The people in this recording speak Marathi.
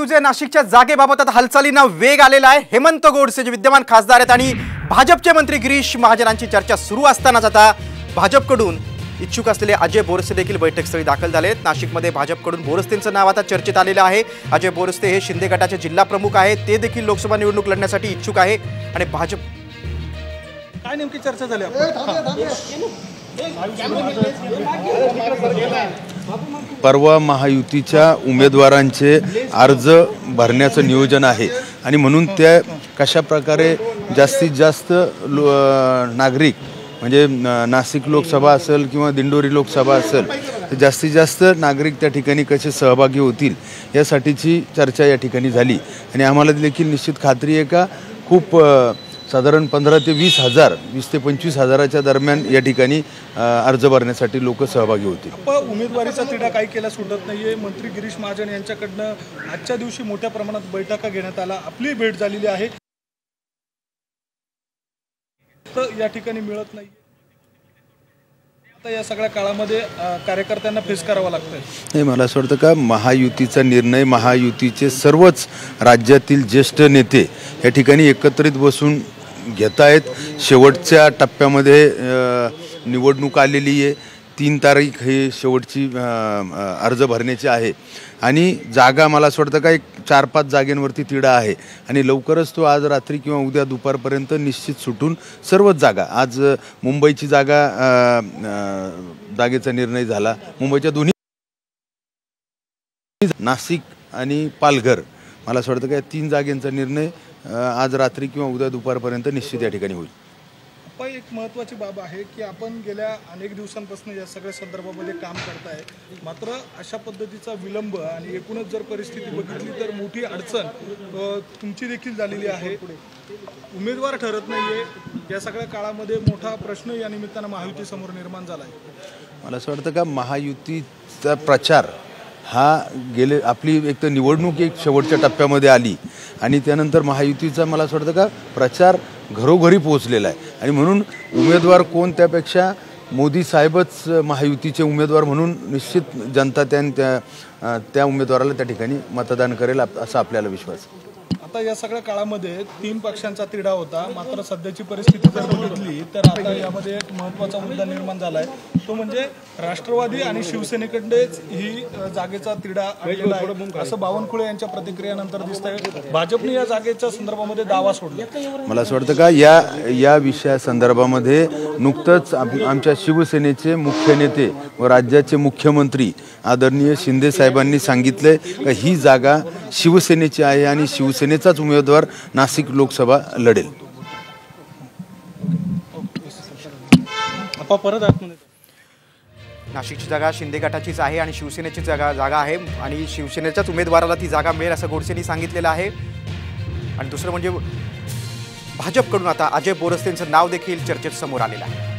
महायुतीचे नाशिकच्या जागेबाबत आता हालचालींना वेग आलेला आहे। हेमंत गोडसे जे विद्यमान खासदार आहेत आणि भाजपचे मंत्री गिरीश महाजनांची चर्चा सुरू असतानाच आता भाजपकडून इच्छुक असलेले अजय बोरस्ते देखील बैठकस्थळी दाखल झालेत। नाशिकमध्ये भाजपकडून बोरस्तेंचं नाव आता चर्चेत आलेलं आहे। अजय बोरस्ते हे शिंदे गटाचे जिल्हा प्रमुख आहेत, ते देखील लोकसभा निवडणूक लढण्यासाठी इच्छुक आहे आणि भाजप काय नेमकी चर्चा झाली परवा महायुतीच्या उमेदवारांचे अर्ज भरण्याचं नियोजन आहे आणि म्हणून त्या कशा प्रकारे जास्तीत जास्त नागरिक म्हणजे नाशिक लोकसभा असेल किंवा दिंडोरी लोकसभा असेल तर जास्तीत जास्त नागरिक त्या ठिकाणी कसे सहभागी होतील यासाठीची चर्चा या ठिकाणी झाली आणि आम्हाला देखील निश्चित खात्री आहे का खूप साधारण 15 ते 20 हजार 20 ते 25 हजाराच्या दरम्यान या ठिकाणी अर्ज भरण्यासाठी लोक सहभागी होतील। उमेदवारीचा तिढा काही केला सुटत नाहीये। मंत्री गिरीश महाजन यांच्याकडनं आजच्या दिवशी मोठ्या प्रमाणात बैठका घेण्यात आला, आपली भेट झालेली आहे, तर या ठिकाणी मिळत नाही। आता या सगळ्या काळामध्ये कार्यकर्त्यांना फेस करावं लागतंय। नाही, मला असं वाटतं का महायुतीचा निर्णय महायुतीचे सर्वच राज्यातील ज्येष्ठ नेते या ठिकाणी एकत्रित बसून घेत आहेत। शेवटच्या टप्प्यामध्ये निवडणूक आलेली आहे, 3 तारीख हे शेवटची अर्ज भरण्याची आहे आणि जागा मला असं वाटतं का एक 4-5 जागेंवरती तिढा आहे आणि लवकरच तो आज रात्री किंवा उद्या दुपारपर्यंत निश्चित सुटून सर्वच जागा, आज मुंबईची जागेचा निर्णय झाला, मुंबईच्या दोन्ही नाशिक आणि पालघर मला असं वाटतं का 3 जागेंचा निर्णय आज रात्री किंवा उद्या दुपारपर्यंत निश्चित या ठिकाणी होईल। एक महत्त्वाची बाब आहे की आपण गेल्या अनेक दिवसांपासून या सगळ्या संदर्भामध्ये काम करताय, मात्र अशा पद्धतीचा विलंब आणि एकूणच जर परिस्थिती बघितली तर मोठी अडचण तुमची देखील झालेली आहे। उमेदवार ठरत नाहीये, या सगळ्या काळामध्ये मोठा प्रश्न या निमित्तानं महायुतीसमोर निर्माण झाला आहे। मला असं वाटतं का महायुतीचा प्रचार हा गेले आपली एक तर निवडणूक एक शेवटच्या टप्प्यामध्ये आली आणि त्यानंतर महायुतीचा मला असं वाटतं का प्रचार घरोघरी पोहोचलेला आहे आणि म्हणून उमेदवार कोण त्यापेक्षा मोदी साहेबच महायुतीचे उमेदवार म्हणून निश्चित जनता त्या उमेदवाराला त्या ठिकाणी मतदान करेल असा आपल्याला विश्वास आहे। आता या सगळ्या काळामध्ये 3 पक्षांचा तिढा होता, मात्र सध्याची परिस्थिती जर बघितली तर आता यामध्ये एक महत्त्वाचा मुद्दा निर्माण झाला आहे, तो म्हणजे राष्ट्रवादी आणि शिवसेनेकडे ही जागेचा तिढा आलेला आहे असं बावनकुळे यांच्या प्रतिक्रियेनंतर दिसतंय। भाजपने या जागेच्या संदर्भामध्ये दावा सोडला। मला असं वाटतं का या विषयासंदर्भामध्ये नुकतंच आमच्या शिवसेनेचे मुख्य नेते व राज्याचे मुख्यमंत्री आदरणीय शिंदे साहेबांनी सांगितले की ही जागा शिवसेनेची आहे आणि शिवसेनेचाच उमेदवार नाशिक लोकसभा लढेल। नाशिकची जागा शिंदे गटाचीच आहे आणि शिवसेनेची जागा आहे आणि शिवसेनेच्याच उमेदवाराला ती जागा मिळेल असं गोडसेंनी सांगितलेलं आहे। आणि दुसरं म्हणजे भाजपकडून आता अजय बोरस्तेंचं नाव देखील चर्चेत समोर आलेलं आहे।